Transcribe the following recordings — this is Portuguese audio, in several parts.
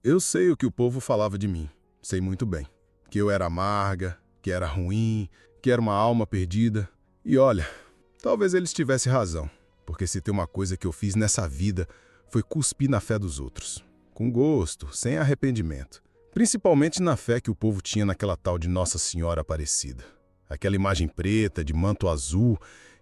Eu sei o que o povo falava de mim, sei muito bem. Que eu era amarga, que era ruim, que era uma alma perdida. E olha, talvez eles tivessem razão, porque se tem uma coisa que eu fiz nessa vida foi cuspir na fé dos outros. Com gosto, sem arrependimento. Principalmente na fé que o povo tinha naquela tal de Nossa Senhora Aparecida. Aquela imagem preta, de manto azul,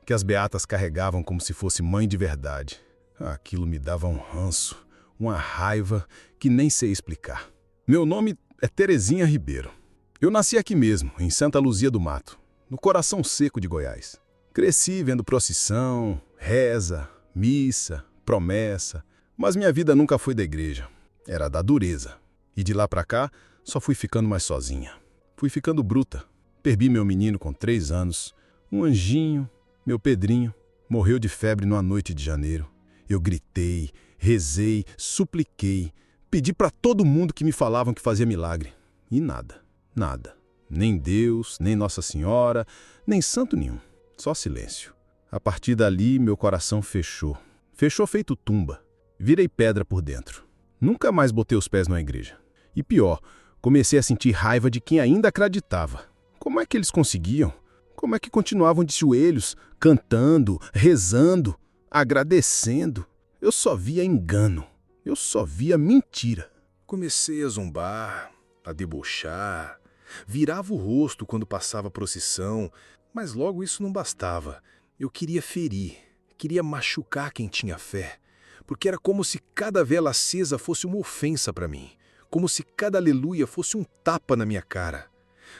que as beatas carregavam como se fosse mãe de verdade. Aquilo me dava um ranço, uma raiva que nem sei explicar. Meu nome é Terezinha Ribeiro. Eu nasci aqui mesmo, em Santa Luzia do Mato, no coração seco de Goiás. Cresci vendo procissão, reza, missa, promessa, mas minha vida nunca foi da igreja, era da dureza. E de lá pra cá, só fui ficando mais sozinha. Fui ficando bruta. Perdi meu menino com 3 anos, um anjinho, meu Pedrinho, morreu de febre numa noite de janeiro. Eu gritei, rezei, supliquei, pedi pra todo mundo que me falavam que fazia milagre. E nada, nada. Nem Deus, nem Nossa Senhora, nem santo nenhum. Só silêncio. A partir dali, meu coração fechou. Fechou feito tumba. Virei pedra por dentro. Nunca mais botei os pés numa igreja. E pior, comecei a sentir raiva de quem ainda acreditava. Como é que eles conseguiam? Como é que continuavam de joelhos, cantando, rezando, agradecendo? Eu só via engano. Eu só via mentira. Comecei a zombar, a debochar. Virava o rosto quando passava a procissão, mas logo isso não bastava. Eu queria ferir, queria machucar quem tinha fé, porque era como se cada vela acesa fosse uma ofensa para mim, como se cada aleluia fosse um tapa na minha cara.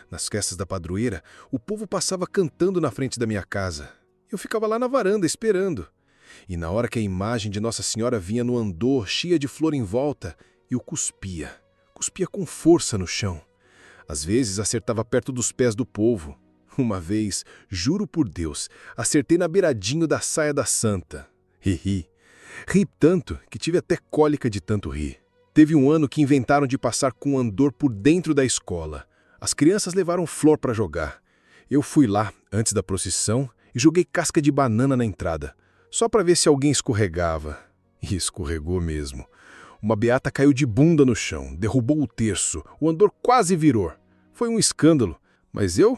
Nas festas da padroeira, o povo passava cantando na frente da minha casa. Eu ficava lá na varanda esperando. E na hora que a imagem de Nossa Senhora vinha no andor, cheia de flor em volta, eu cuspia com força no chão. Às vezes acertava perto dos pés do povo. Uma vez, juro por Deus, acertei na beiradinho da saia da santa. Ri tanto que tive até cólica de tanto rir. Teve um ano que inventaram de passar com um andor por dentro da escola. As crianças levaram flor para jogar. Eu fui lá, antes da procissão, e joguei casca de banana na entrada, só para ver se alguém escorregava. E escorregou mesmo. Uma beata caiu de bunda no chão, derrubou o terço, o andor quase virou. Foi um escândalo, mas eu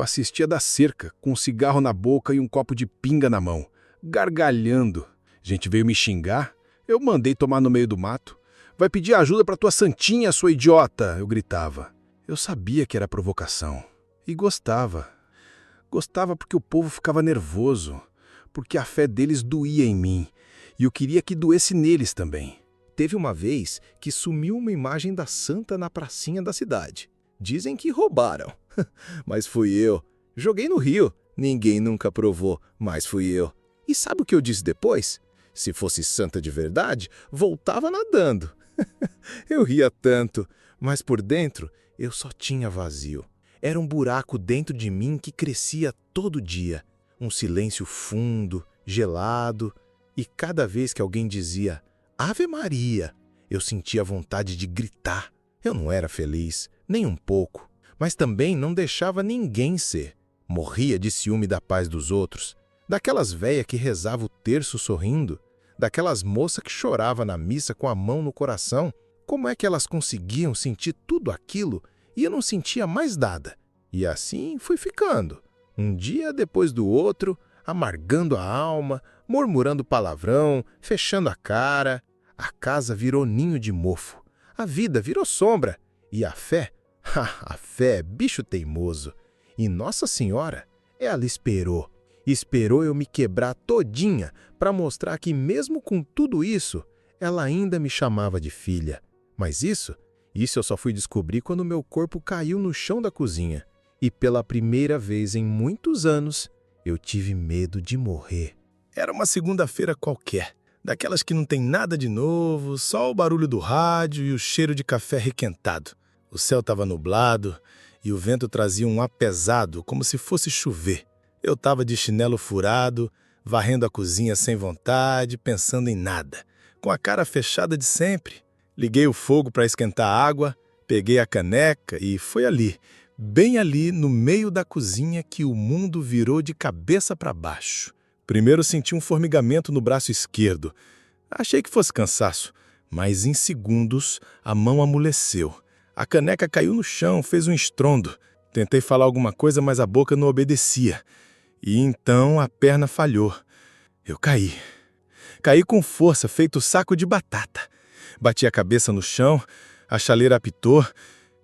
assistia da cerca, com um cigarro na boca e um copo de pinga na mão, gargalhando. Gente veio me xingar, eu mandei tomar no meio do mato. Vai pedir ajuda para tua santinha, sua idiota, eu gritava. Eu sabia que era provocação. E gostava. Gostava porque o povo ficava nervoso, porque a fé deles doía em mim, e eu queria que doesse neles também. Teve uma vez que sumiu uma imagem da santa na pracinha da cidade. Dizem que roubaram, mas fui eu. Joguei no rio, ninguém nunca provou, mas fui eu. E sabe o que eu disse depois? Se fosse santa de verdade, voltava nadando. Eu ria tanto, mas por dentro eu só tinha vazio. Era um buraco dentro de mim que crescia todo dia. Um silêncio fundo, gelado, e cada vez que alguém dizia Ave Maria, eu sentia vontade de gritar. Eu não era feliz, nem um pouco, mas também não deixava ninguém ser. Morria de ciúme da paz dos outros, daquelas véias que rezava o terço sorrindo, daquelas moças que chorava na missa com a mão no coração. Como é que elas conseguiam sentir tudo aquilo e eu não sentia mais nada? E assim fui ficando, um dia depois do outro, amargando a alma, murmurando palavrão, fechando a cara. A casa virou ninho de mofo, a vida virou sombra, e a fé é bicho teimoso. E Nossa Senhora, ela esperou eu me quebrar todinha para mostrar que mesmo com tudo isso, ela ainda me chamava de filha. Mas isso eu só fui descobrir quando meu corpo caiu no chão da cozinha. E pela primeira vez em muitos anos, eu tive medo de morrer. Era uma segunda-feira qualquer, daquelas que não tem nada de novo, só o barulho do rádio e o cheiro de café requentado. O céu estava nublado e o vento trazia um ar pesado, como se fosse chover. Eu estava de chinelo furado, varrendo a cozinha sem vontade, pensando em nada, com a cara fechada de sempre. Liguei o fogo para esquentar a água, peguei a caneca e foi ali, bem ali no meio da cozinha, que o mundo virou de cabeça para baixo. Primeiro senti um formigamento no braço esquerdo. Achei que fosse cansaço, Mas em segundos, a mão amoleceu. A caneca caiu no chão, fez um estrondo. Tentei falar alguma coisa, mas a boca não obedecia. E então a perna falhou. Eu caí. Caí com força, feito saco de batata. Bati a cabeça no chão, a chaleira apitou,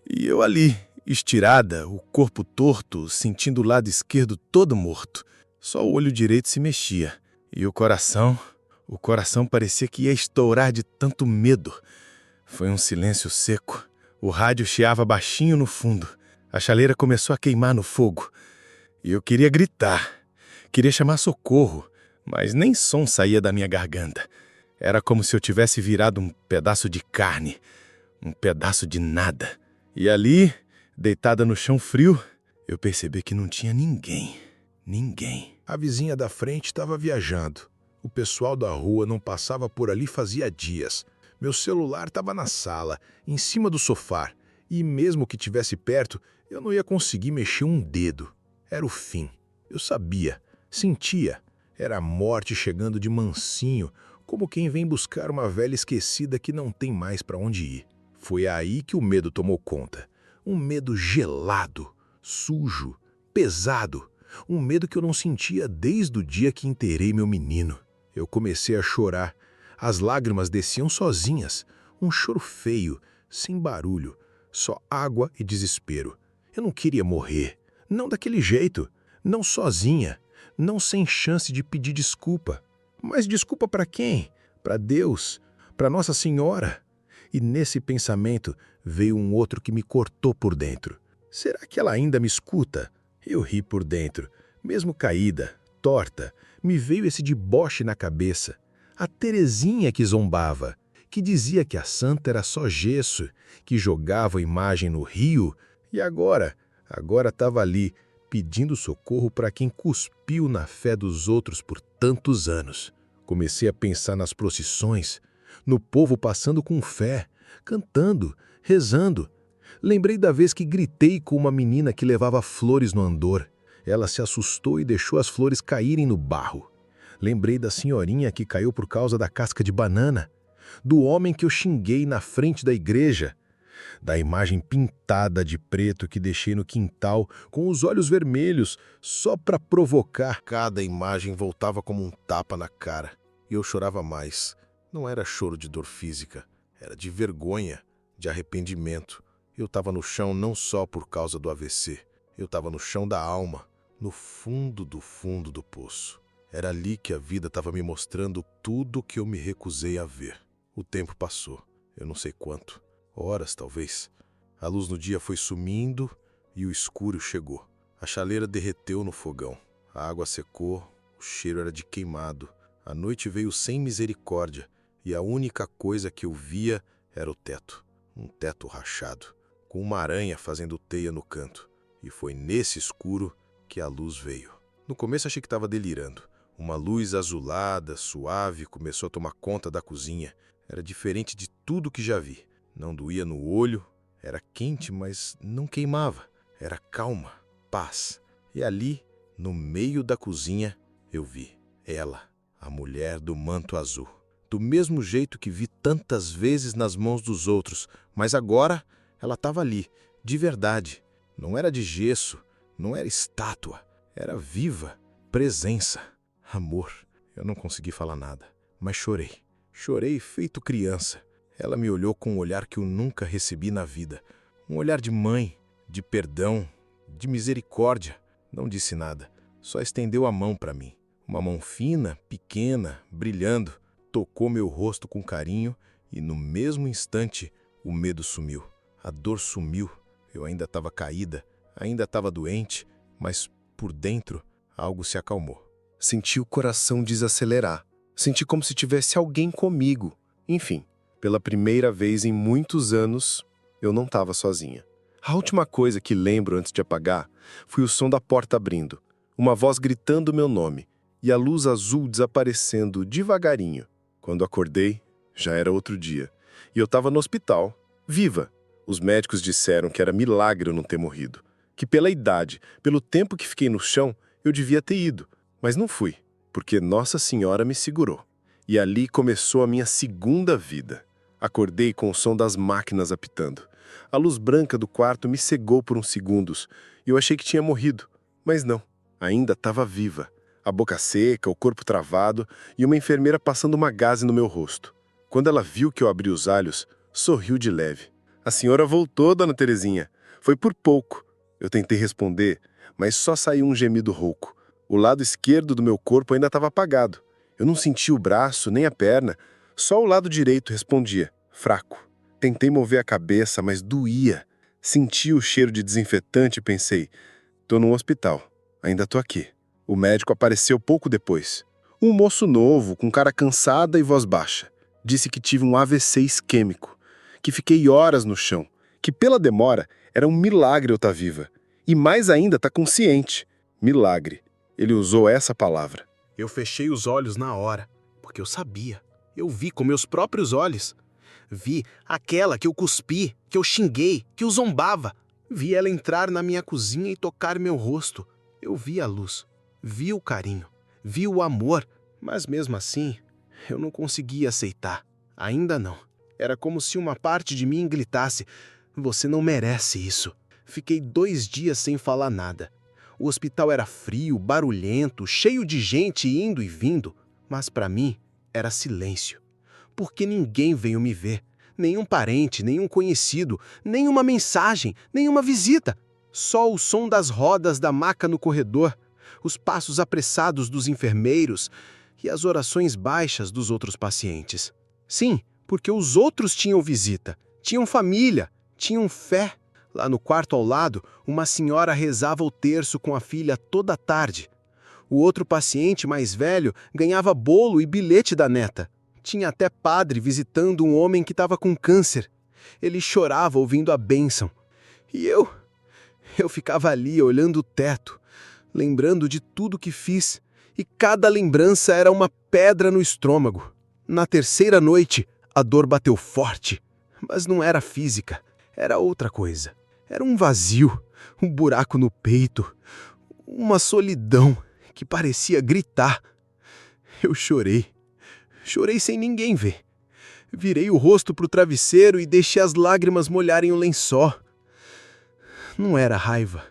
e eu ali, estirada, o corpo torto, sentindo o lado esquerdo todo morto. Só o olho direito se mexia. E o coração parecia que ia estourar de tanto medo. Foi um silêncio seco. O rádio chiava baixinho no fundo. A chaleira começou a queimar no fogo. E eu queria gritar. Queria chamar socorro, mas nem som saía da minha garganta. Era como se eu tivesse virado um pedaço de carne, um pedaço de nada. E ali, deitada no chão frio, eu percebi que não tinha ninguém. Ninguém. A vizinha da frente estava viajando. O pessoal da rua não passava por ali fazia dias. Meu celular estava na sala, em cima do sofá, e mesmo que tivesse perto, eu não ia conseguir mexer um dedo. Era o fim. Eu sabia, sentia. Era a morte chegando de mansinho, como quem vem buscar uma velha esquecida que não tem mais para onde ir. Foi aí que o medo tomou conta. Um medo gelado, sujo, pesado. Um medo que eu não sentia desde o dia que enterrei meu menino. Eu comecei a chorar. As lágrimas desciam sozinhas. Um choro feio, sem barulho. Só água e desespero. Eu não queria morrer. Não daquele jeito. Não sozinha. Não sem chance de pedir desculpa. Mas desculpa para quem? Para Deus? Para Nossa Senhora? E nesse pensamento veio um outro que me cortou por dentro. Será que ela ainda me escuta? Eu ri por dentro. Mesmo caída, torta, me veio esse deboche na cabeça. A Terezinha que zombava, que dizia que a santa era só gesso, que jogava a imagem no rio, e agora estava ali, pedindo socorro para quem cuspiu na fé dos outros por tantos anos. Comecei a pensar nas procissões, no povo passando com fé, cantando, rezando. Lembrei da vez que gritei com uma menina que levava flores no andor. Ela se assustou e deixou as flores caírem no barro. Lembrei da senhorinha que caiu por causa da casca de banana. Do homem que eu xinguei na frente da igreja. Da imagem pintada de preto que deixei no quintal com os olhos vermelhos só para provocar. Cada imagem voltava como um tapa na cara. E eu chorava mais. Não era choro de dor física. Era de vergonha, de arrependimento. Eu estava no chão não só por causa do AVC. Eu estava no chão da alma, no fundo do poço. Era ali que a vida estava me mostrando tudo que eu me recusei a ver. O tempo passou, eu não sei quanto, horas talvez. A luz no dia foi sumindo e o escuro chegou. A chaleira derreteu no fogão, a água secou, o cheiro era de queimado. A noite veio sem misericórdia e a única coisa que eu via era o teto. Um teto rachado, com uma aranha fazendo teia no canto. E foi nesse escuro que a luz veio. No começo achei que estava delirando. Uma luz azulada, suave, começou a tomar conta da cozinha. Era diferente de tudo que já vi. Não doía no olho, era quente, mas não queimava. Era calma, paz. E ali, no meio da cozinha, eu vi ela, a mulher do manto azul. Do mesmo jeito que vi tantas vezes nas mãos dos outros, mas agora ela estava ali, de verdade. Não era de gesso, não era estátua, era viva, presença, amor. Eu não consegui falar nada, mas chorei. Chorei feito criança. Ela me olhou com um olhar que eu nunca recebi na vida. Um olhar de mãe, de perdão, de misericórdia. Não disse nada, só estendeu a mão para mim. Uma mão fina, pequena, brilhando. Tocou meu rosto com carinho e no mesmo instante o medo sumiu. A dor sumiu. Eu ainda estava caída, ainda estava doente, mas por dentro algo se acalmou. Senti o coração desacelerar. Senti como se tivesse alguém comigo. Enfim, pela primeira vez em muitos anos, eu não estava sozinha. A última coisa que lembro antes de apagar foi o som da porta abrindo, uma voz gritando meu nome e a luz azul desaparecendo devagarinho. Quando acordei, já era outro dia. E eu estava no hospital, viva. Os médicos disseram que era milagre eu não ter morrido. Que pela idade, pelo tempo que fiquei no chão, eu devia ter ido. Mas não fui, porque Nossa Senhora me segurou. E ali começou a minha segunda vida. Acordei com o som das máquinas apitando. A luz branca do quarto me cegou por uns segundos e eu achei que tinha morrido. Mas não, ainda estava viva. A boca seca, o corpo travado e uma enfermeira passando uma gaze no meu rosto. Quando ela viu que eu abri os olhos, sorriu de leve. A senhora voltou, dona Terezinha. Foi por pouco. Eu tentei responder, mas só saiu um gemido rouco. O lado esquerdo do meu corpo ainda estava apagado. Eu não sentia o braço, nem a perna. Só o lado direito respondia, fraco. Tentei mover a cabeça, mas doía. Senti o cheiro de desinfetante e pensei, tô num hospital, ainda tô aqui. O médico apareceu pouco depois. Um moço novo, com cara cansada e voz baixa. Disse que tive um AVC isquêmico, que fiquei horas no chão, que pela demora era um milagre eu estar viva. E mais ainda estar consciente. Milagre. Ele usou essa palavra. Eu fechei os olhos na hora, porque eu sabia. Eu vi com meus próprios olhos. Vi aquela que eu cuspi, que eu xinguei, que eu zombava. Vi ela entrar na minha cozinha e tocar meu rosto. Eu vi a luz, vi o carinho, vi o amor, mas mesmo assim, eu não conseguia aceitar. Ainda não. Era como se uma parte de mim gritasse, você não merece isso. Fiquei 2 dias sem falar nada. O hospital era frio, barulhento, cheio de gente indo e vindo, mas para mim era silêncio. Porque ninguém veio me ver. Nenhum parente, nenhum conhecido, nenhuma mensagem, nenhuma visita. Só o som das rodas da maca no corredor, os passos apressados dos enfermeiros e as orações baixas dos outros pacientes. Sim, porque os outros tinham visita, tinham família, tinham fé. Lá no quarto ao lado, uma senhora rezava o terço com a filha toda a tarde. O outro paciente mais velho ganhava bolo e bilhete da neta. Tinha até padre visitando um homem que estava com câncer. Ele chorava ouvindo a bênção. E eu ficava ali olhando o teto, lembrando de tudo que fiz, e cada lembrança era uma pedra no estômago. Na 3ª noite, a dor bateu forte, mas não era física, era outra coisa. Era um vazio, um buraco no peito, uma solidão que parecia gritar. Eu chorei. Chorei sem ninguém ver. Virei o rosto para o travesseiro e deixei as lágrimas molharem o lençol. Não era raiva.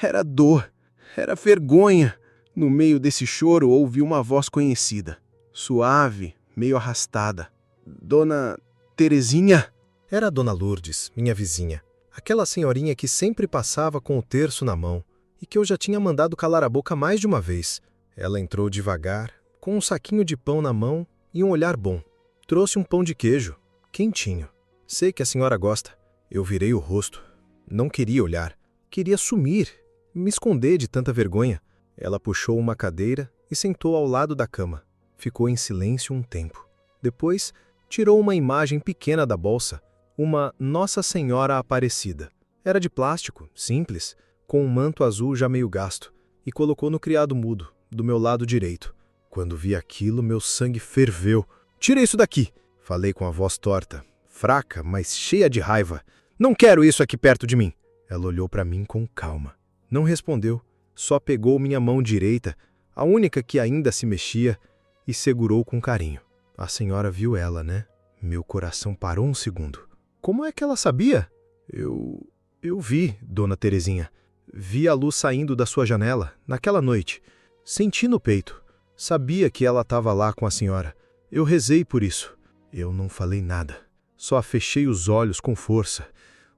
Era dor. Era vergonha. No meio desse choro ouvi uma voz conhecida. Suave, meio arrastada. Dona Terezinha? Era a Dona Lourdes, minha vizinha. Aquela senhorinha que sempre passava com o terço na mão e que eu já tinha mandado calar a boca mais de uma vez. Ela entrou devagar, com um saquinho de pão na mão e um olhar bom. Trouxe um pão de queijo, quentinho. Sei que a senhora gosta. Eu virei o rosto. Não queria olhar. Queria sumir, me esconder de tanta vergonha. Ela puxou uma cadeira e sentou ao lado da cama. Ficou em silêncio um tempo. Depois, tirou uma imagem pequena da bolsa, uma Nossa Senhora Aparecida. Era de plástico, simples, com um manto azul já meio gasto, e colocou no criado mudo, do meu lado direito. Quando vi aquilo, meu sangue ferveu. "Tira isso daqui!" Falei com a voz torta, fraca, mas cheia de raiva. "Não quero isso aqui perto de mim!" Ela olhou para mim com calma. Não respondeu, só pegou minha mão direita, a única que ainda se mexia, e segurou com carinho. A senhora viu ela, né? Meu coração parou um segundo. Como é que ela sabia? Eu vi, Dona Terezinha. Vi a luz saindo da sua janela, naquela noite. Senti no peito. Sabia que ela estava lá com a senhora. Eu rezei por isso. Eu não falei nada. Só fechei os olhos com força.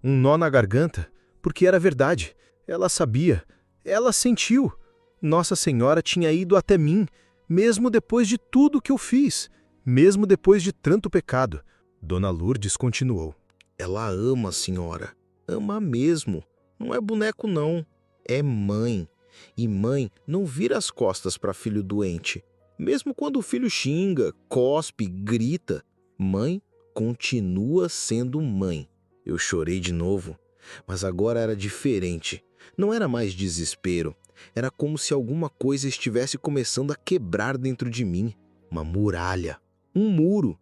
Um nó na garganta, porque era verdade. Ela sabia. Ela sentiu. Nossa Senhora tinha ido até mim, mesmo depois de tudo que eu fiz, mesmo depois de tanto pecado. Dona Lourdes continuou. Ela ama a senhora. Ama mesmo. Não é boneco, não. É mãe. E mãe não vira as costas para filho doente. Mesmo quando o filho xinga, cospe, grita, mãe continua sendo mãe. Eu chorei de novo, mas agora era diferente. Não era mais desespero. Era como se alguma coisa estivesse começando a quebrar dentro de mim. Uma muralha, um muro,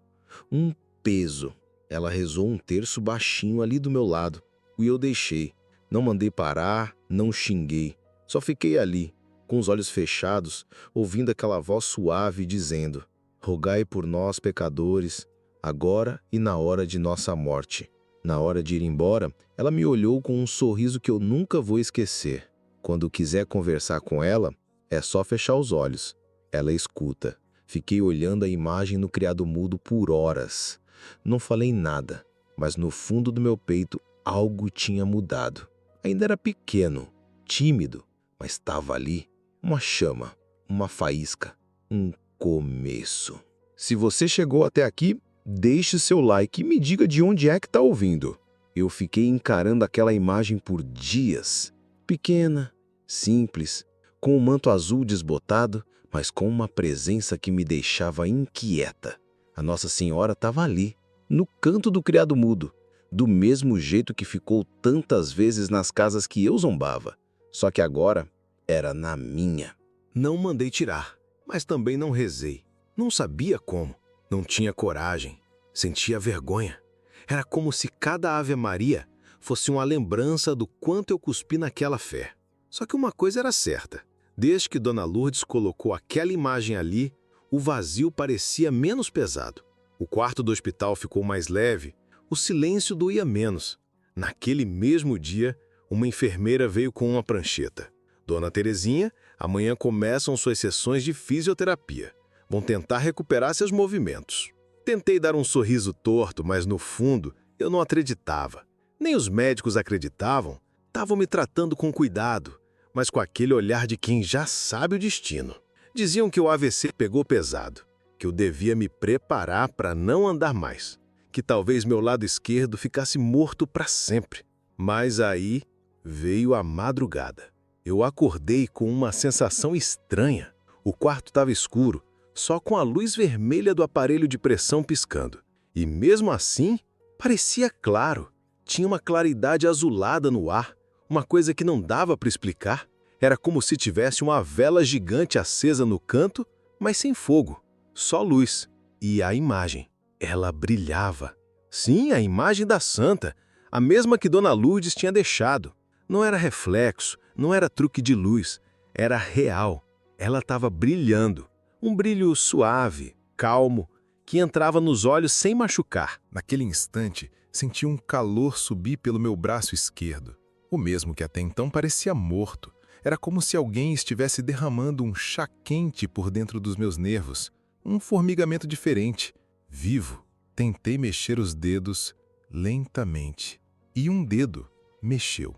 um peso. Ela rezou um terço baixinho ali do meu lado, e eu deixei. Não mandei parar, não xinguei. Só fiquei ali, com os olhos fechados, ouvindo aquela voz suave dizendo: rogai por nós, pecadores, agora e na hora de nossa morte. Na hora de ir embora, ela me olhou com um sorriso que eu nunca vou esquecer. Quando quiser conversar com ela, é só fechar os olhos. Ela escuta. Fiquei olhando a imagem no criado mudo por horas. Não falei nada, mas no fundo do meu peito algo tinha mudado. Ainda era pequeno, tímido, mas estava ali uma chama, uma faísca, um começo. Se você chegou até aqui, deixe seu like e me diga de onde é que está ouvindo. Eu fiquei encarando aquela imagem por dias. Pequena, simples, com um manto azul desbotado, mas com uma presença que me deixava inquieta. A Nossa Senhora estava ali, no canto do criado mudo, do mesmo jeito que ficou tantas vezes nas casas que eu zombava. Só que agora era na minha. Não mandei tirar, mas também não rezei. Não sabia como. Não tinha coragem. Sentia vergonha. Era como se cada Ave Maria fosse uma lembrança do quanto eu cuspi naquela fé. Só que uma coisa era certa. Desde que Dona Lourdes colocou aquela imagem ali, o vazio parecia menos pesado. O quarto do hospital ficou mais leve, o silêncio doía menos. Naquele mesmo dia, uma enfermeira veio com uma prancheta. Dona Terezinha, amanhã começam suas sessões de fisioterapia. Vão tentar recuperar seus movimentos. Tentei dar um sorriso torto, mas no fundo eu não acreditava. Nem os médicos acreditavam. Estavam me tratando com cuidado, mas com aquele olhar de quem já sabe o destino. Diziam que o AVC pegou pesado, que eu devia me preparar para não andar mais, que talvez meu lado esquerdo ficasse morto para sempre. Mas aí veio a madrugada. Eu acordei com uma sensação estranha. O quarto estava escuro, só com a luz vermelha do aparelho de pressão piscando. E mesmo assim, parecia claro. Tinha uma claridade azulada no ar, uma coisa que não dava para explicar. Era como se tivesse uma vela gigante acesa no canto, mas sem fogo, só luz. E a imagem, ela brilhava. Sim, a imagem da santa, a mesma que Dona Lourdes tinha deixado. Não era reflexo, não era truque de luz, era real. Ela estava brilhando. Um brilho suave, calmo, que entrava nos olhos sem machucar. Naquele instante, senti um calor subir pelo meu braço esquerdo. O mesmo que até então parecia morto. Era como se alguém estivesse derramando um chá quente por dentro dos meus nervos. Um formigamento diferente, vivo. Tentei mexer os dedos lentamente. E um dedo mexeu.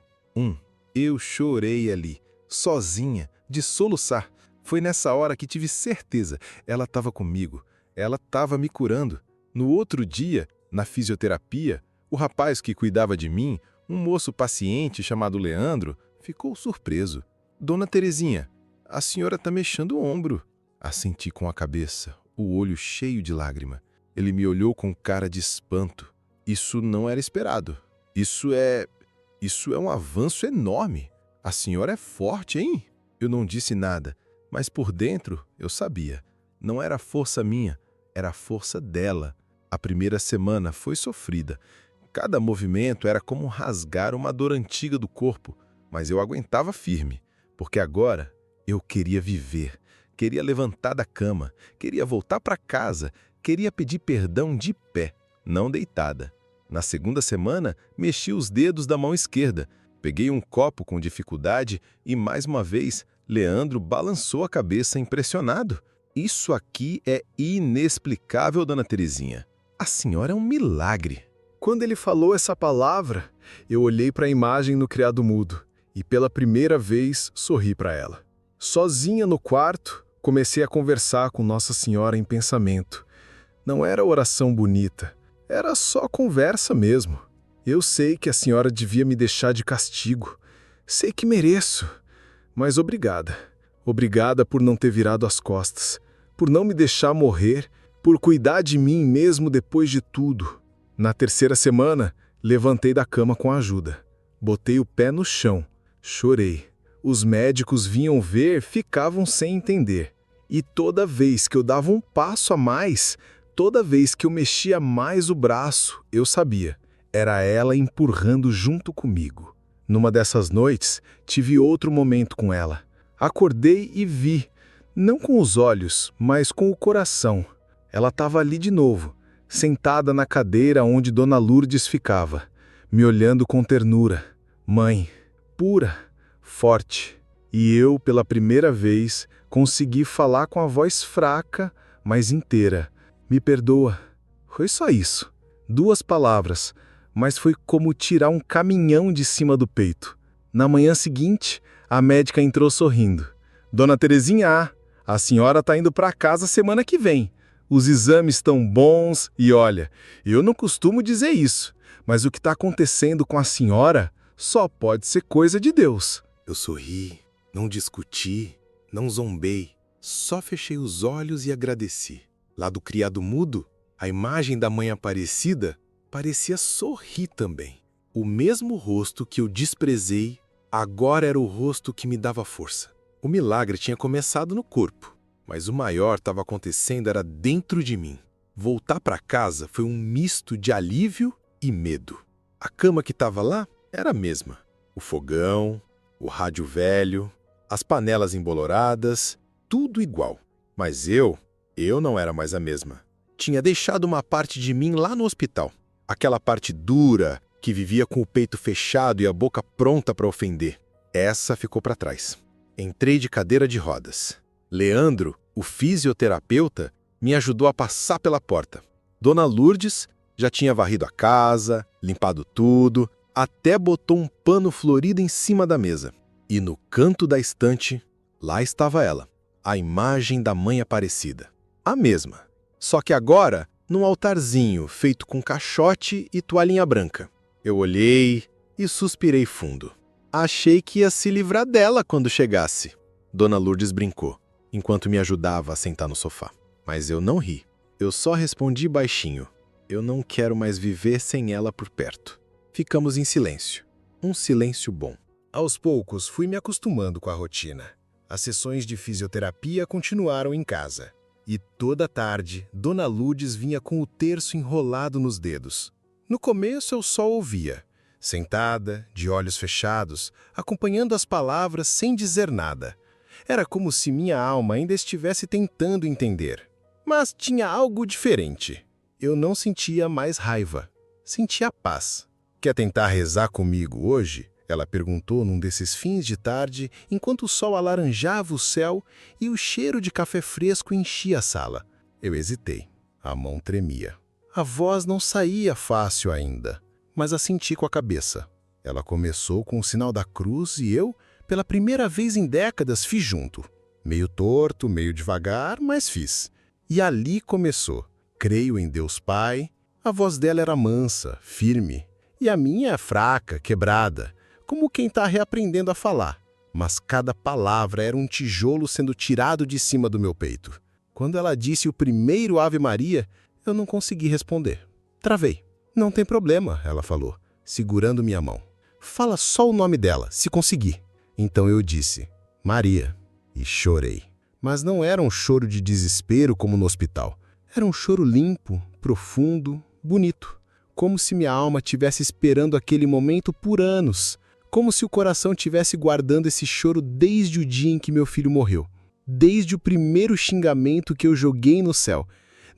Eu chorei ali, sozinha, de soluçar. Foi nessa hora que tive certeza. Ela estava comigo. Ela estava me curando. No outro dia, na fisioterapia, o rapaz que cuidava de mim, um moço paciente chamado Leandro, ficou surpreso. Dona Terezinha, a senhora está mexendo o ombro. Assenti com a cabeça, o olho cheio de lágrima. Ele me olhou com cara de espanto. Isso não era esperado. Isso é um avanço enorme. A senhora é forte, hein? Eu não disse nada, mas por dentro eu sabia. Não era força minha, era a força dela. A primeira semana foi sofrida. Cada movimento era como rasgar uma dor antiga do corpo, mas eu aguentava firme, porque agora eu queria viver, queria levantar da cama, queria voltar para casa, queria pedir perdão de pé, não deitada. Na segunda semana, mexi os dedos da mão esquerda, peguei um copo com dificuldade e, mais uma vez, Leandro balançou a cabeça impressionado. Isso aqui é inexplicável, Dona Terezinha. A senhora é um milagre. Quando ele falou essa palavra, eu olhei para a imagem no criado mudo e pela primeira vez sorri para ela. Sozinha no quarto, comecei a conversar com Nossa Senhora em pensamento. Não era oração bonita, era só conversa mesmo. Eu sei que a senhora devia me deixar de castigo. Sei que mereço, mas obrigada. Obrigada por não ter virado as costas, por não me deixar morrer, por cuidar de mim mesmo depois de tudo. Na terceira semana, levantei da cama com ajuda. Botei o pé no chão. Chorei. Os médicos vinham ver, ficavam sem entender. E toda vez que eu dava um passo a mais, toda vez que eu mexia mais o braço, eu sabia. Era ela empurrando junto comigo. Numa dessas noites, tive outro momento com ela. Acordei e vi, não com os olhos, mas com o coração. Ela estava ali de novo, sentada na cadeira onde Dona Lourdes ficava, me olhando com ternura. Mãe, pura, forte. E eu, pela primeira vez, consegui falar com a voz fraca, mas inteira. Me perdoa. Foi só isso. 2 palavras, mas foi como tirar um caminhão de cima do peito. Na manhã seguinte, a médica entrou sorrindo. Dona Terezinha, a senhora está indo para casa semana que vem. Os exames estão bons e olha, eu não costumo dizer isso, mas o que está acontecendo com a senhora só pode ser coisa de Deus. Eu sorri, não discuti, não zombei, só fechei os olhos e agradeci. Lá do criado mudo, a imagem da mãe Aparecida parecia sorrir também. O mesmo rosto que eu desprezei, agora era o rosto que me dava força. O milagre tinha começado no corpo, mas o maior estava acontecendo era dentro de mim. Voltar para casa foi um misto de alívio e medo. A cama que estava lá era a mesma. O fogão, o rádio velho, as panelas emboloradas, tudo igual. Mas eu não era mais a mesma. Tinha deixado uma parte de mim lá no hospital. Aquela parte dura, que vivia com o peito fechado e a boca pronta para ofender. Essa ficou para trás. Entrei de cadeira de rodas. Leandro, o fisioterapeuta, me ajudou a passar pela porta. Dona Lourdes já tinha varrido a casa, limpado tudo, até botou um pano florido em cima da mesa. E no canto da estante, lá estava ela, a imagem da mãe Aparecida. A mesma, só que agora num altarzinho feito com caixote e toalhinha branca. Eu olhei e suspirei fundo. Achei que ia se livrar dela quando chegasse. Dona Lourdes brincou, enquanto me ajudava a sentar no sofá. Mas eu não ri. Eu só respondi baixinho. Eu não quero mais viver sem ela por perto. Ficamos em silêncio. Um silêncio bom. Aos poucos, fui me acostumando com a rotina. As sessões de fisioterapia continuaram em casa. E toda tarde, Dona Lourdes vinha com o terço enrolado nos dedos. No começo eu só ouvia, sentada, de olhos fechados, acompanhando as palavras sem dizer nada. Era como se minha alma ainda estivesse tentando entender. Mas tinha algo diferente. Eu não sentia mais raiva, sentia paz. Quer tentar rezar comigo hoje? Ela perguntou num desses fins de tarde, enquanto o sol alaranjava o céu e o cheiro de café fresco enchia a sala. Eu hesitei. A mão tremia. A voz não saía fácil ainda, mas assenti com a cabeça. Ela começou com o sinal da cruz e eu, pela primeira vez em décadas, fiz junto. Meio torto, meio devagar, mas fiz. E ali começou. Creio em Deus Pai. A voz dela era mansa, firme. E a minha fraca, quebrada, como quem está reaprendendo a falar. Mas cada palavra era um tijolo sendo tirado de cima do meu peito. Quando ela disse o primeiro Ave Maria, eu não consegui responder. Travei. Não tem problema, ela falou, segurando minha mão. Fala só o nome dela, se conseguir. Então eu disse, Maria, e chorei. Mas não era um choro de desespero como no hospital. Era um choro limpo, profundo, bonito. Como se minha alma tivesse esperando aquele momento por anos. Como se o coração tivesse guardando esse choro desde o dia em que meu filho morreu. Desde o primeiro xingamento que eu joguei no céu.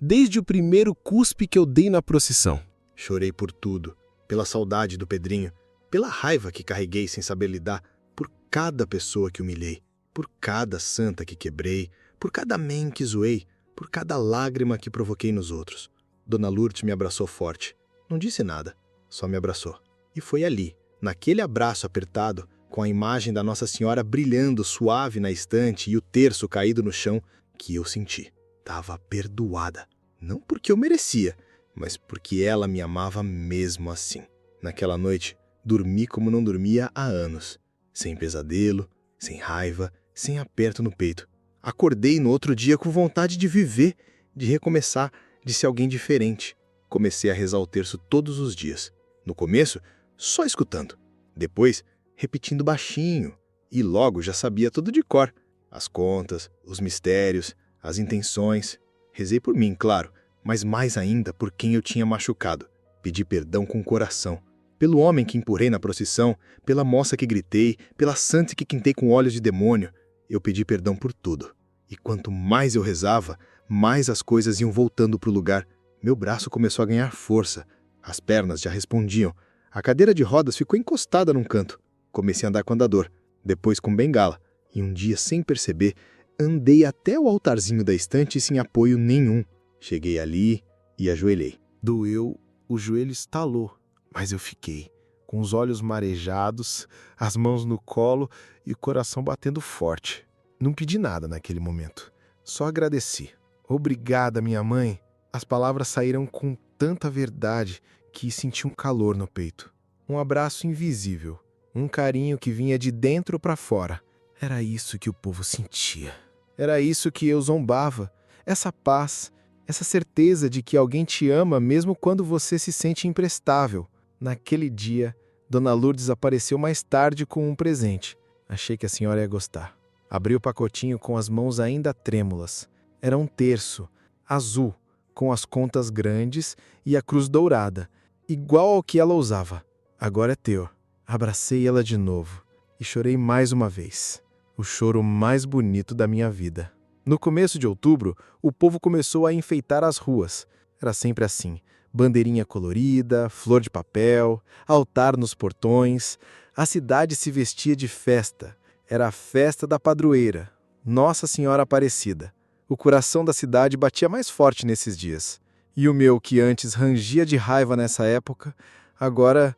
Desde o primeiro cuspe que eu dei na procissão. Chorei por tudo. Pela saudade do Pedrinho. Pela raiva que carreguei sem saber lidar. Por cada pessoa que humilhei. Por cada santa que quebrei. Por cada amém que zoei. Por cada lágrima que provoquei nos outros. Dona Lourdes me abraçou forte. Não disse nada. Só me abraçou. E foi ali, naquele abraço apertado, com a imagem da Nossa Senhora brilhando suave na estante e o terço caído no chão, que eu senti. Tava perdoada. Não porque eu merecia, mas porque ela me amava mesmo assim. Naquela noite, dormi como não dormia há anos. Sem pesadelo, sem raiva, sem aperto no peito. Acordei no outro dia com vontade de viver, de recomeçar, de ser alguém diferente. Comecei a rezar o terço todos os dias. No começo, só escutando. Depois, repetindo baixinho. E logo já sabia tudo de cor. As contas, os mistérios, as intenções. Rezei por mim, claro, mas mais ainda por quem eu tinha machucado. Pedi perdão com o coração. Pelo homem que empurrei na procissão, pela moça que gritei, pela santa que quintei com olhos de demônio. Eu pedi perdão por tudo. E quanto mais eu rezava, mais as coisas iam voltando para o lugar, Meu braço começou a ganhar força. As pernas já respondiam. A cadeira de rodas ficou encostada num canto. Comecei a andar com andador, depois com bengala. E um dia, sem perceber, andei até o altarzinho da estante sem apoio nenhum. Cheguei ali e ajoelhei. Doeu, o joelho estalou, mas eu fiquei, com os olhos marejados, as mãos no colo e o coração batendo forte. Não pedi nada naquele momento, só agradeci. Obrigada, minha mãe. As palavras saíram com tanta verdade que senti um calor no peito. Um abraço invisível, um carinho que vinha de dentro para fora. Era isso que o povo sentia. Era isso que eu zombava. Essa paz, essa certeza de que alguém te ama mesmo quando você se sente imprestável. Naquele dia, Dona Lourdes apareceu mais tarde com um presente. Achei que a senhora ia gostar. Abri o pacotinho com as mãos ainda trêmulas. Era um terço, azul, com as contas grandes e a cruz dourada, igual ao que ela usava. Agora é teu. Abracei ela de novo e chorei mais uma vez. O choro mais bonito da minha vida. No começo de outubro, o povo começou a enfeitar as ruas. Era sempre assim. Bandeirinha colorida, flor de papel, altar nos portões. A cidade se vestia de festa. Era a festa da padroeira, Nossa Senhora Aparecida. O coração da cidade batia mais forte nesses dias. E o meu, que antes rangia de raiva nessa época, agora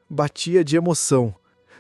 batia de emoção.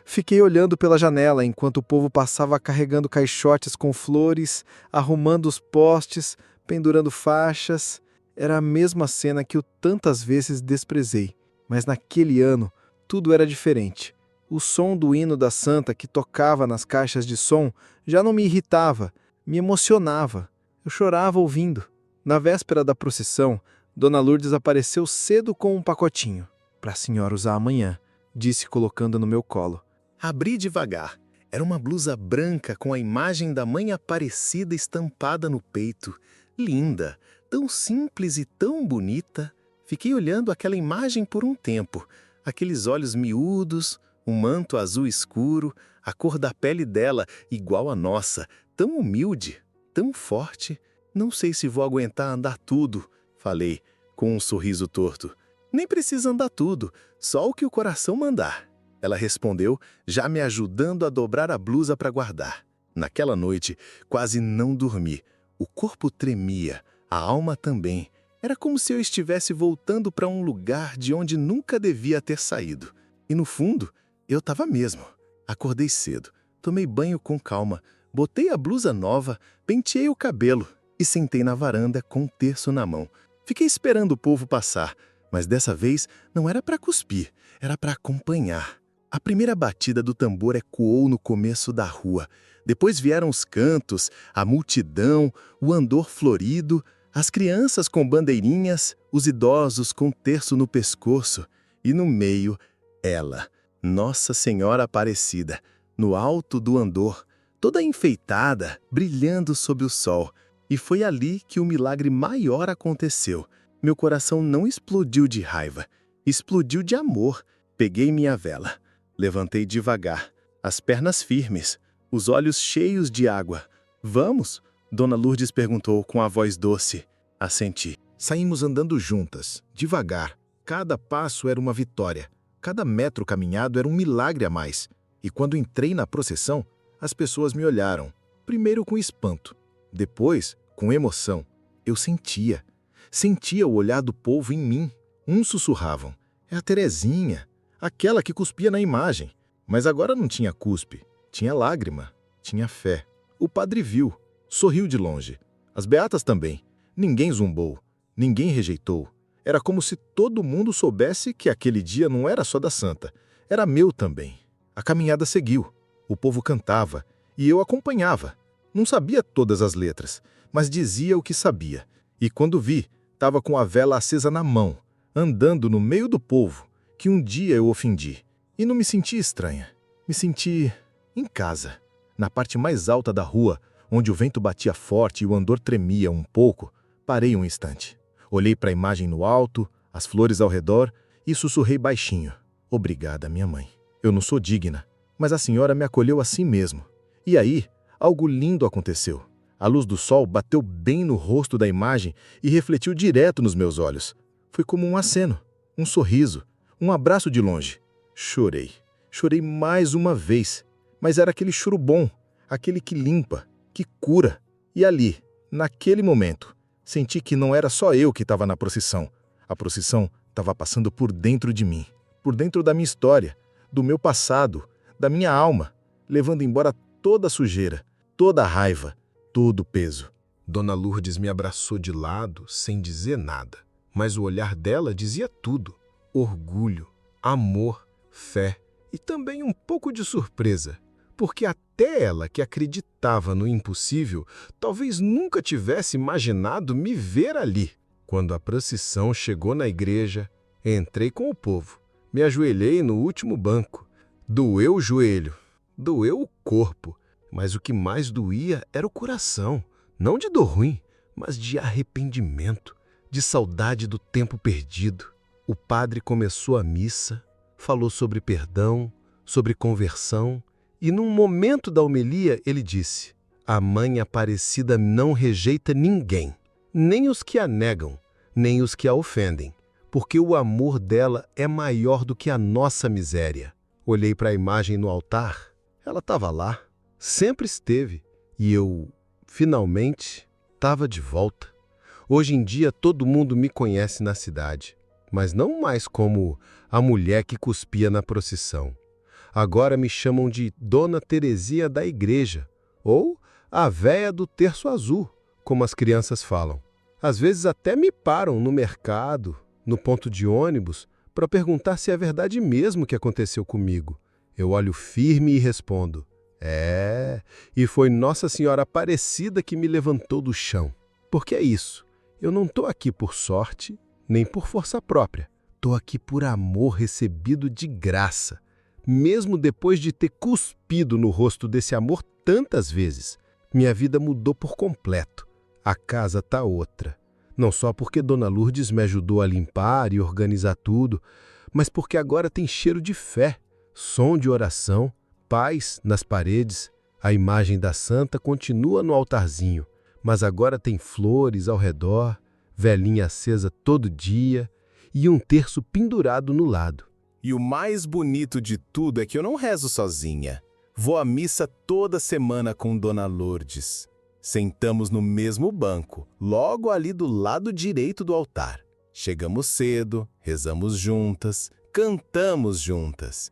Fiquei olhando pela janela enquanto o povo passava carregando caixotes com flores, arrumando os postes, pendurando faixas. Era a mesma cena que eu tantas vezes desprezei. Mas naquele ano, tudo era diferente. O som do hino da santa que tocava nas caixas de som já não me irritava, me emocionava. Eu chorava ouvindo. Na véspera da procissão, Dona Lourdes apareceu cedo com um pacotinho. Para a senhora usar amanhã, disse colocando no meu colo. Abri devagar. Era uma blusa branca com a imagem da Mãe Aparecida estampada no peito. Linda, tão simples e tão bonita. Fiquei olhando aquela imagem por um tempo. Aqueles olhos miúdos, um manto azul escuro, a cor da pele dela igual à nossa, tão humilde, tão forte. Não sei se vou aguentar andar tudo, falei, com um sorriso torto. Nem precisa andar tudo, só o que o coração mandar. Ela respondeu, já me ajudando a dobrar a blusa para guardar. Naquela noite, quase não dormi. O corpo tremia, a alma também. Era como se eu estivesse voltando para um lugar de onde nunca devia ter saído. E no fundo, eu estava mesmo. Acordei cedo, tomei banho com calma, botei a blusa nova, penteei o cabelo e sentei na varanda com um terço na mão. Fiquei esperando o povo passar, mas dessa vez não era para cuspir, era para acompanhar. A primeira batida do tambor ecoou no começo da rua. Depois vieram os cantos, a multidão, o andor florido, as crianças com bandeirinhas, os idosos com terço no pescoço. E no meio, ela, Nossa Senhora Aparecida, no alto do andor, toda enfeitada, brilhando sob o sol. E foi ali que o milagre maior aconteceu. Meu coração não explodiu de raiva, explodiu de amor. Peguei minha vela. Levantei devagar, as pernas firmes, os olhos cheios de água. Vamos? Dona Lourdes perguntou com a voz doce. Assenti. Saímos andando juntas, devagar. Cada passo era uma vitória. Cada metro caminhado era um milagre a mais. E quando entrei na procissão, as pessoas me olharam. Primeiro com espanto, depois com emoção. Eu sentia o olhar do povo em mim. Uns sussurravam. É a Terezinha. Aquela que cuspia na imagem. Mas agora não tinha cuspe, tinha lágrima, tinha fé. O padre viu, sorriu de longe. As beatas também. Ninguém zombou, ninguém rejeitou. Era como se todo mundo soubesse que aquele dia não era só da santa, era meu também. A caminhada seguiu, o povo cantava e eu acompanhava. Não sabia todas as letras, mas dizia o que sabia. E quando vi, estava com a vela acesa na mão, andando no meio do povo, que um dia eu ofendi. E não me senti estranha. Me senti em casa, na parte mais alta da rua, onde o vento batia forte e o andor tremia um pouco. Parei um instante. Olhei para a imagem no alto, as flores ao redor e sussurrei baixinho. Obrigada, minha mãe. Eu não sou digna, mas a senhora me acolheu assim mesmo. E aí, algo lindo aconteceu. A luz do sol bateu bem no rosto da imagem e refletiu direto nos meus olhos. Foi como um aceno, um sorriso, um abraço de longe. Chorei. Chorei mais uma vez, mas era aquele choro bom, aquele que limpa, que cura. E ali, naquele momento, senti que não era só eu que estava na procissão. A procissão estava passando por dentro de mim, por dentro da minha história, do meu passado, da minha alma, levando embora toda a sujeira, toda a raiva, todo o peso. Dona Lourdes me abraçou de lado, sem dizer nada, mas o olhar dela dizia tudo: orgulho, amor, fé e também um pouco de surpresa, porque até ela, que acreditava no impossível, talvez nunca tivesse imaginado me ver ali. Quando a procissão chegou na igreja, entrei com o povo, me ajoelhei no último banco. Doeu o joelho, doeu o corpo, mas o que mais doía era o coração, não de dor ruim, mas de arrependimento, de saudade do tempo perdido. O padre começou a missa, falou sobre perdão, sobre conversão, e num momento da homilia ele disse: a Mãe Aparecida não rejeita ninguém, nem os que a negam, nem os que a ofendem, porque o amor dela é maior do que a nossa miséria. Olhei para a imagem no altar, ela estava lá, sempre esteve, e eu, finalmente, estava de volta. Hoje em dia todo mundo me conhece na cidade, mas não mais como a mulher que cuspia na procissão. Agora me chamam de Dona Terezinha da Igreja, ou a véia do terço azul, como as crianças falam. Às vezes até me param no mercado, no ponto de ônibus, para perguntar se é verdade mesmo que aconteceu comigo. Eu olho firme e respondo: e foi Nossa Senhora Aparecida que me levantou do chão. Porque é isso, eu não estou aqui por sorte, nem por força própria. Estou aqui por amor recebido de graça, mesmo depois de ter cuspido no rosto desse amor tantas vezes. Minha vida mudou por completo. A casa está outra. Não só porque Dona Lourdes me ajudou a limpar e organizar tudo, mas porque agora tem cheiro de fé, som de oração, paz nas paredes. A imagem da santa continua no altarzinho, mas agora tem flores ao redor, velinha acesa todo dia e um terço pendurado no lado. E o mais bonito de tudo é que eu não rezo sozinha. Vou à missa toda semana com Dona Lourdes. Sentamos no mesmo banco, logo ali do lado direito do altar. Chegamos cedo, rezamos juntas, cantamos juntas.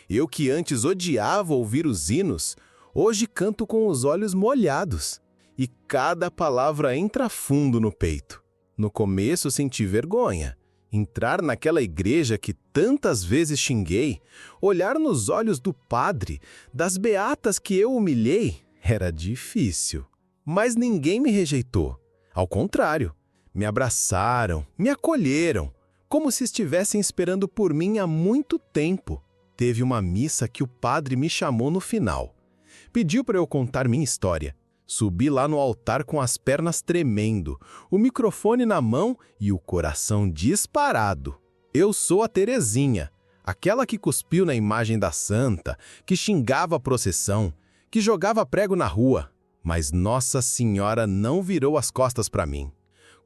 Eu que antes odiava ouvir os hinos, hoje canto com os olhos molhados. E cada palavra entra fundo no peito. No começo senti vergonha. Entrar naquela igreja que tantas vezes xinguei, olhar nos olhos do padre, das beatas que eu humilhei, era difícil. Mas ninguém me rejeitou. Ao contrário, me abraçaram, me acolheram, como se estivessem esperando por mim há muito tempo. Teve uma missa que o padre me chamou no final. Pediu para eu contar minha história. Subi lá no altar com as pernas tremendo, o microfone na mão e o coração disparado. Eu sou a Terezinha, aquela que cuspiu na imagem da santa, que xingava a procissão, que jogava prego na rua. Mas Nossa Senhora não virou as costas para mim.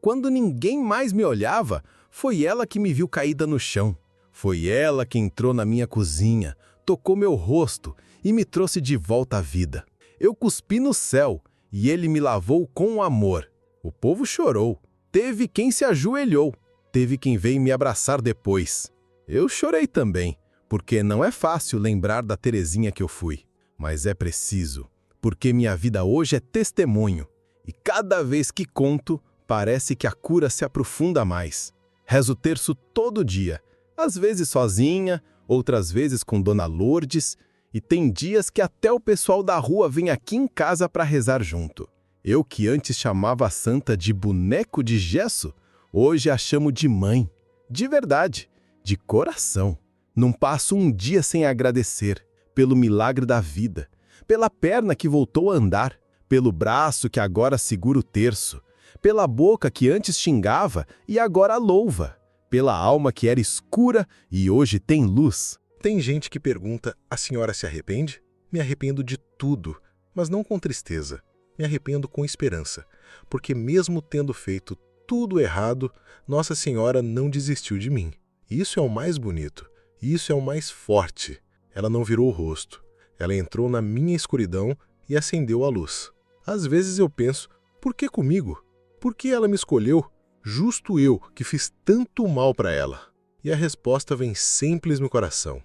Quando ninguém mais me olhava, foi ela que me viu caída no chão. Foi ela que entrou na minha cozinha, tocou meu rosto e me trouxe de volta à vida. Eu cuspi no céu e ele me lavou com amor. O povo chorou. Teve quem se ajoelhou. Teve quem veio me abraçar depois. Eu chorei também, porque não é fácil lembrar da Terezinha que eu fui. Mas é preciso, porque minha vida hoje é testemunho. E cada vez que conto, parece que a cura se aprofunda mais. Rezo o terço todo dia, às vezes sozinha, outras vezes com Dona Lourdes, e tem dias que até o pessoal da rua vem aqui em casa para rezar junto. Eu que antes chamava a santa de boneco de gesso, hoje a chamo de mãe. De verdade, de coração. Não passo um dia sem agradecer pelo milagre da vida, pela perna que voltou a andar, pelo braço que agora segura o terço, pela boca que antes xingava e agora louva, pela alma que era escura e hoje tem luz. Tem gente que pergunta: a senhora se arrepende? Me arrependo de tudo, mas não com tristeza. me arrependo com esperança, porque mesmo tendo feito tudo errado, Nossa Senhora não desistiu de mim. Isso é o mais bonito, isso é o mais forte. Ela não virou o rosto, ela entrou na minha escuridão e acendeu a luz. Às vezes eu penso, por que comigo? Por que ela me escolheu? Justo eu, que fiz tanto mal para ela. E a resposta vem simples no coração,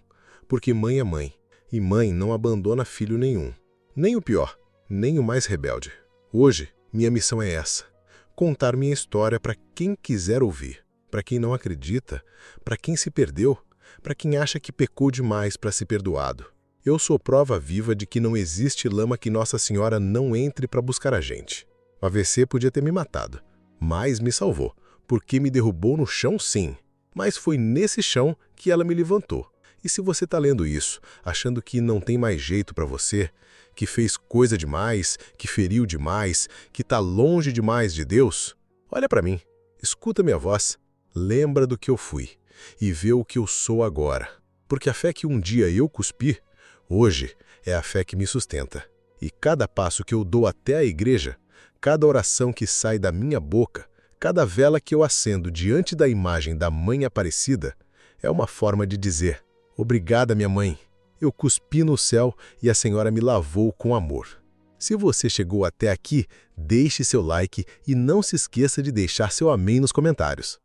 porque mãe é mãe, e mãe não abandona filho nenhum. Nem o pior, nem o mais rebelde. Hoje, minha missão é essa: contar minha história para quem quiser ouvir, para quem não acredita, para quem se perdeu, para quem acha que pecou demais para ser perdoado. Eu sou prova viva de que não existe lama que Nossa Senhora não entre para buscar a gente. O AVC podia ter me matado, mas me salvou, porque me derrubou no chão, sim. Mas foi nesse chão que ela me levantou. E se você está lendo isso, achando que não tem mais jeito para você, que fez coisa demais, que feriu demais, que está longe demais de Deus, olha para mim, escuta minha voz, lembra do que eu fui e vê o que eu sou agora. Porque a fé que um dia eu cuspi, hoje é a fé que me sustenta. E cada passo que eu dou até a igreja, cada oração que sai da minha boca, cada vela que eu acendo diante da imagem da Mãe Aparecida, é uma forma de dizer: obrigada, minha mãe. Eu cuspi no céu e a Senhora me lavou com amor. Se você chegou até aqui, deixe seu like e não se esqueça de deixar seu amém nos comentários.